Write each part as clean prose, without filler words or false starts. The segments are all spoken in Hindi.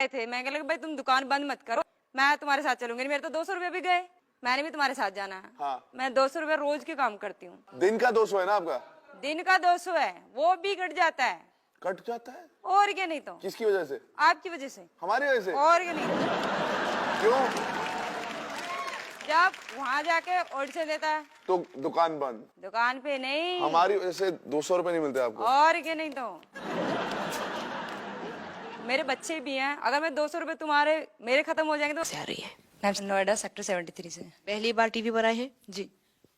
थे, मैं कहा भाई तुम दुकान बंद मत करो, मैं तुम्हारे साथ चलूंगी। मेरे तो 200 रुपए भी गए, मैंने भी तुम्हारे साथ जाना है। हाँ। मैं 200 रुपए रोज के काम करती हूँ। दिन का 200 है ना आपका? दिन का 200 है, वो भी कट जाता है। कट जाता है? और क्या, नहीं तो किसकी वजह से? आपकी वजह से। हमारी वजह से? और क्या, नहीं तो क्यों? जब वहाँ जाके ओढ़ से देता है तो दुकान बंद। दुकान पे नहीं, हमारी वजह से 200 रुपए नहीं मिलते आपको? और क्या, नहीं तो मेरे बच्चे भी हैं, अगर मैं 200 रुपए तुम्हारे मेरे खत्म हो जाएंगे तो। से आ रही है। मैं नोएडा सेक्टर 73 से। पहली बार टीवी पर आए हैं? जी।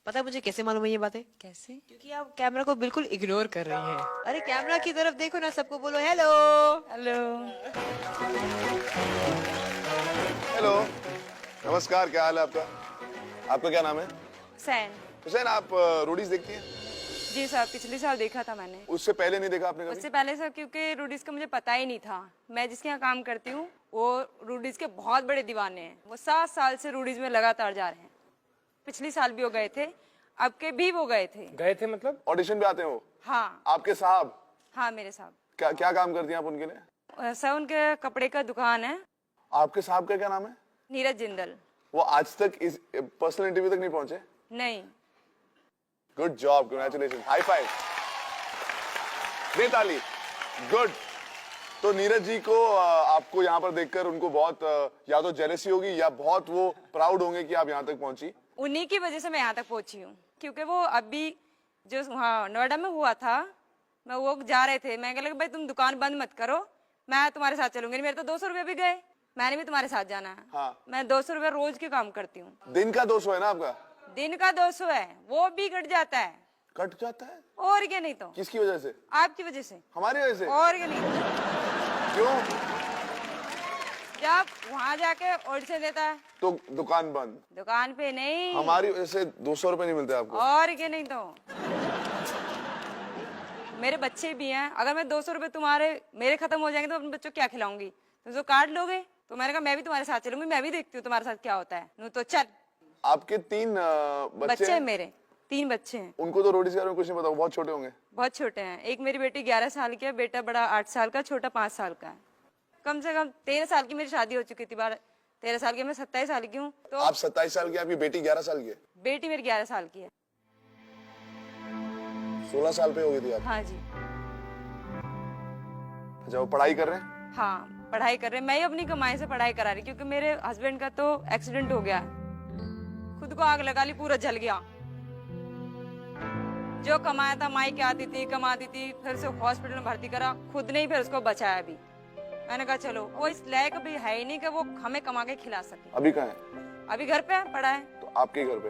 पता है मुझे कैसे मालूम है ये बातें? कैसे? क्योंकि आप कैमरा को बिल्कुल इग्नोर कर रही हैं। अरे कैमरा की तरफ देखो ना, सबको बोलो हेलो। हेलो। हेलो, नमस्कार, क्या हाल है आपका? आपका क्या नाम है? सैन। हुसैन, आप रोडीज देखती हैं? जी सर, पिछले साल देखा था मैंने। उससे पहले नहीं देखा आपने कभी? उससे पहले सर, क्योंकि रूडीज का मुझे पता ही नहीं था। मैं जिसके यहाँ काम करती हूँ वो रूडीज के बहुत बड़े दीवाने हैं। वो 7 साल से रूडीज में लगातार जा रहे हैं। पिछले साल भी वो गए थे, अब के भी वो गए थे। गए थे मतलब? ऑडिशन पे आते हैं वो? हाँ। आपके साहब? हाँ, मेरे साहब। क्या क्या काम करती हैं आप उनके लिए? सर, उनके कपड़े का दुकान है। आपके साहब का क्या नाम है? नीरज जिंदल। वो आज तक इस पर्सनल इंटरव्यू तक नहीं पहुंचे? नहीं। Good job, congratulation, high five, दे ताली, गुड। तो नीरज जी को आपको यहाँ पर देखकर उनको बहुत या तो जेलसी होगी या बहुत वो प्राउड होंगे कि आप यहाँ तक पहुंची। उन्हीं की वजह से मैं यहाँ तक पहुंची हूँ, क्योंकि वो अभी जो वहाँ नोएडा में हुआ था, मैं वो जा रहे थे, मैं कहा भाई तुम दुकान बंद मत करो, मैं तुम्हारे साथ चलूंगी। मेरे तो 200 रुपए भी गए, मैंने भी तुम्हारे साथ जाना है। हाँ। मैं 200 रुपए रोज के काम करती हूँ। दिन का 200 है ना आपका? दिन का 200 है, वो भी कट जाता है। कट जाता है? और क्या, नहीं तो किसकी वजह से? आपकी वजह से। हमारी वजह से? और क्या, नहीं तो क्यों? जब वहाँ जाके ओढ़ से देता है तो दुकान बंद। दुकान पे नहीं, हमारी वजह से 200 रुपए नहीं मिलते आपको? और क्या, नहीं तो मेरे बच्चे भी हैं, अगर मैं 200 रुपए तुम्हारे मेरे खत्म हो जाएंगे तो अपने बच्चों को क्या खिलाऊंगी? तुम जो काट लोगे। तो मैंने कहा मैं भी तुम्हारे साथ चलूंगी, मैं भी देखती हूँ तुम्हारे साथ क्या होता है। नू तो चल। आपके 3 बच्चे हैं मेरे, 3 बच्चे हैं। उनको तो रोटी के बारे में कुछ नहीं पता, वो बहुत छोटे होंगे। बहुत छोटे हैं। एक मेरी बेटी 11 साल की है, बेटा बड़ा 8 साल का, छोटा 5 साल का है। कम से कम 13 साल की मेरी शादी हो चुकी थी। 13 साल की, मैं 27 साल की हूँ। तो आप 27 साल की, आपकी बेटी 11 साल की है? बेटी मेरी 11 साल की है। 16 साल पे हो गई थी आप? हाँ जी। अच्छा, वो पढ़ाई कर रहे हैं? हाँ, पढ़ाई कर रहे हैं। मैं ही अपनी कमाई से पढ़ाई करा रही, क्योंकि मेरे हस्बैंड का तो एक्सीडेंट हो गया, खुद को आग लगा ली, पूरा जल गया। जो कमाया था माई के आती थी, कमाती थी, फिर उसे हॉस्पिटल में भर्ती करा, खुद ने ही फिर उसको बचाया भी। मैंने कहा चलो, वो इस लायक भी है ही नहीं कि वो हमें कमा के खिला सके। अभी कहाँ है? अभी घर पे पड़ा है। तो आपके घर पे?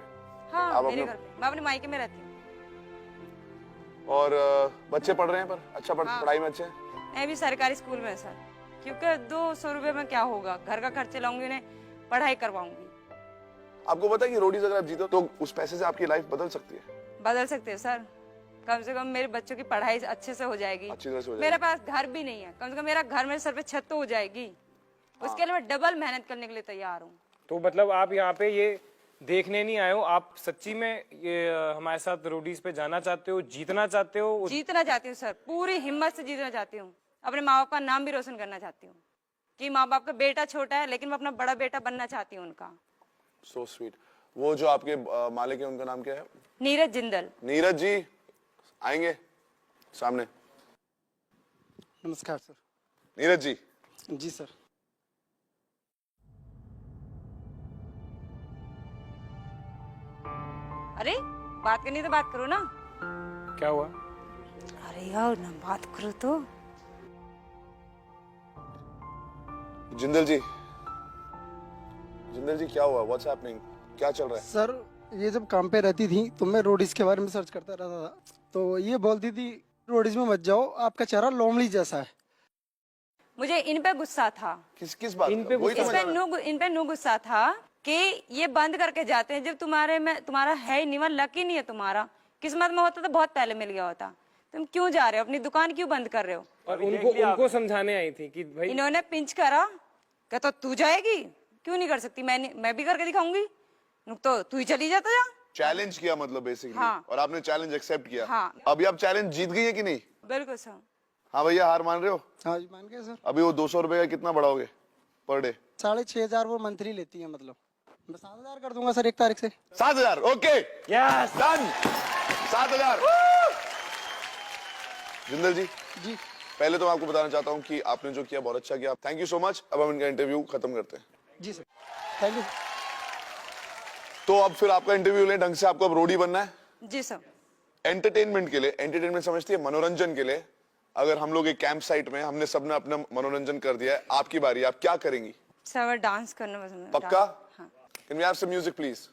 हाँ, आप मेरे अपने- घर पे। मैं अपने मायके में रहती हूँ। और बच्चे पढ़ रहे हैं पर अच्छा हाँ। पढ़ाई में अच्छे हैं? मैं भी सरकारी स्कूल में सर, क्योंकि 200 रुपए में क्या होगा, घर का खर्च लाऊंगी, उन्हें पढ़ाई करवाऊंगी। आपको पता है कि रोडीज अगर आप जीतो तो उस पैसे से आपकी लाइफ बदल सकती है? बदल सकते हैं सर। कम से कम मेरे बच्चों की पढ़ाई अच्छे से हो जाएगी। अच्छी तरह से हो मेरे पास घर भी नहीं है, कम से कम मेरा घर मेरे सर पे छत तो हो जाएगी। उसके लिए मैं डबल मेहनत करने के लिए तैयार हूँ। तो मतलब आप यहाँ पे ये देखने नहीं आए हो, आप सच्ची में ये हमारे साथ रोडीज पे जाना चाहते हो, जीतना चाहते हो? जीतना चाहती हूँ सर, पूरी हिम्मत से जीतना चाहती हूँ। अपने माँ बाप का नाम भी रोशन करना चाहती हूँ, कि माँ बाप का बेटा छोटा है लेकिन मैं अपना बड़ा बेटा बनना चाहती हूँ उनका। So sweet. वो जो आपके मालिक है, उनका नाम क्या है? नीरज जिंदल। नीरज जी आएंगे सामने। नमस्कार सर। नीरज जी। जी सर। अरे बात करनी तो बात करो ना। क्या हुआ? अरे यार ना बात करो तो। जिंदल जी, जिंदल जी क्या हुआ? What's happening? क्या चल रहा है? सर ये जब काम पे रहती थी तो मैं रोडीज के बारे में सर्च करता रहता था, तो ये बोलती थी रोडीज में मत जाओ, आपका चेहरा लोमड़ी जैसा है। मुझे इन पे गुस्सा था। किस बात इन का? पे वही तो मैं जाना- इन पे नो गुस्सा था कि ये बंद करके जाते हैं जब तुम्हारे में तुम्हारा है ही नहीं, वहाँ लक ही नहीं है तुम्हारा। किस्मत में होता तो बहुत पहले मिल गया होता। तुम क्यों जा रहे हो? अपनी दुकान क्यों बंद कर रहे हो? और उनको समझाने आई थी कि भाई इन्होंने पिंच करा, कहता तू जाएगी, क्यों नहीं कर सकती? मैं भी करके दिखाऊंगी। तो तू ही चली जाता जा। चैलेंज किया मतलब बेसिकली। हाँ। और आपने चैलेंज एक्सेप्ट किया। हाँ। अभी आप चैलेंज जीत गई है कि नहीं? बिल्कुल सर। हाँ भैया, हार मान रहे हो? हाँ जी मान गए सर। अभी वो 200 रुपए का कितना बढ़ाओगे? Per day? 6,500 वो मंथली लेती है, मतलब मैं 7,000 कर दूंगा सर 1 तारीख से। 7,000, ओके यस डन। 7,000। जिंदल जी, जी पहले तो मैं आपको बताना चाहता हूँ कि आपने जो किया बहुत अच्छा किया, थैंक यू सो मच। अब हम इनका इंटरव्यू खत्म करते हैं। जी सर, थैंक यू। तो अब फिर आपका इंटरव्यू लें ढंग से, आपको अब रोडी बनना है। जी सर। एंटरटेनमेंट के लिए, एंटरटेनमेंट समझती है, मनोरंजन के लिए, अगर हम लोग एक कैंप साइट में हमने सबने अपना मनोरंजन कर दिया है, आपकी बारी, आप क्या करेंगी? सर डांस करना पसंद है। पक्का? हाँ। Can we have some music please?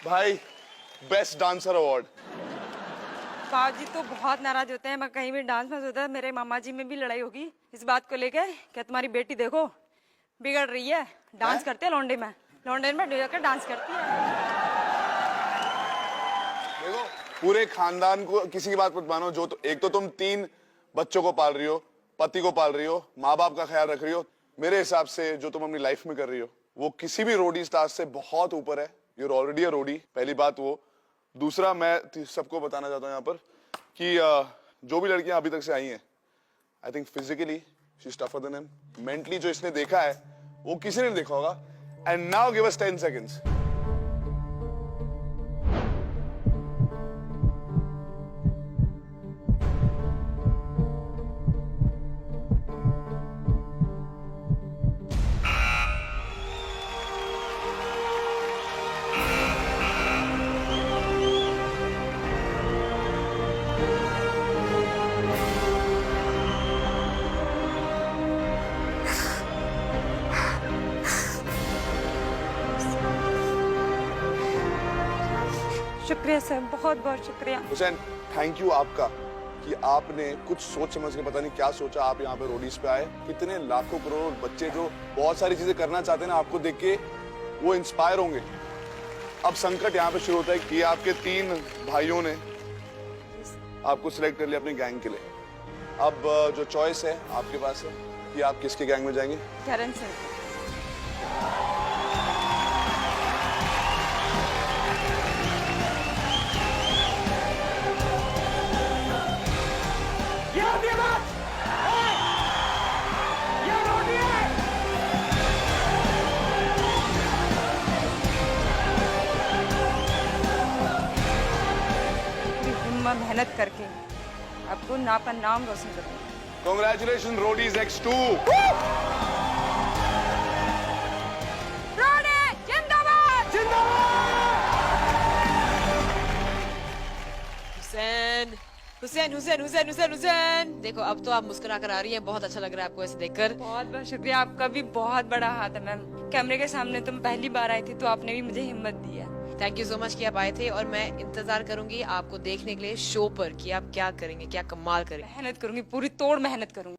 भाई बेस्ट डांसर अवार्ड। बाबूजी तो बहुत नाराज होते हैं, मैं कहीं भी डांस में होता है। मेरे मामा जी में भी लड़ाई होगी इस बात को लेकर, क्या तुम्हारी बेटी देखो बिगड़ रही है, डांस करते हैं लौंडे में जाकर डांस करती है। देखो पूरे खानदान को किसी की बात मत मानो। जो तो, एक तो तुम 3 बच्चों को पाल रही हो, पति को पाल रही हो, माँ बाप का ख्याल रख रही हो। मेरे हिसाब से जो तुम अपनी लाइफ में कर रही हो वो किसी भी रोडी स्टार से बहुत ऊपर है। यूर ऑलरेडी अ रोडी, पहली बात वो। दूसरा मैं सबको बताना चाहता हूँ यहाँ पर कि जो भी लड़कियां अभी तक से आई हैं, I think physically she is tougher than him. Mentally जो इसने देखा है वो किसी ने नहीं देखा होगा। And now give us 10 seconds. शुक्रिया सर, बहुत बहुत शुक्रिया। हुसैन थैंक यू आपका कि आपने कुछ सोच समझ के, पता नहीं क्या सोचा, आप यहाँ पे रोडीज पे आए। कितने लाखों करोड़ बच्चे जो बहुत सारी चीजें करना चाहते हैं ना, आपको देख के वो इंस्पायर होंगे। अब संकट यहाँ पे शुरू होता है कि आपके 3 भाइयों ने आपको सिलेक्ट कर लिया अपनी गैंग के लिए। अब जो चॉइस है आपके पास है कि आप किसके गैंग में जाएंगे। करण सर। मेहनत करके आपको आपका नाम रोशन करूंगा। Congratulations Roadies X2। रोडी जिंदाबाद हुसैन हुसैन हुसैन हुसैन हुसैन हुसैन, देखो अब तो आप मुस्कुरा कर आ रही हैं, बहुत अच्छा लग रहा है आपको ऐसे देखकर। बहुत बहुत शुक्रिया, आपका भी बहुत बड़ा हाथ है मैम। कैमरे के सामने तुम पहली बार आई थी तो आपने भी मुझे हिम्मत दी है। थैंक यू सो मच कि आप आए थे, और मैं इंतजार करूंगी आपको देखने के लिए शो पर कि आप क्या करेंगे, क्या कमाल करेंगे। मेहनत करूंगी, पूरी तोड़ मेहनत करूंगी।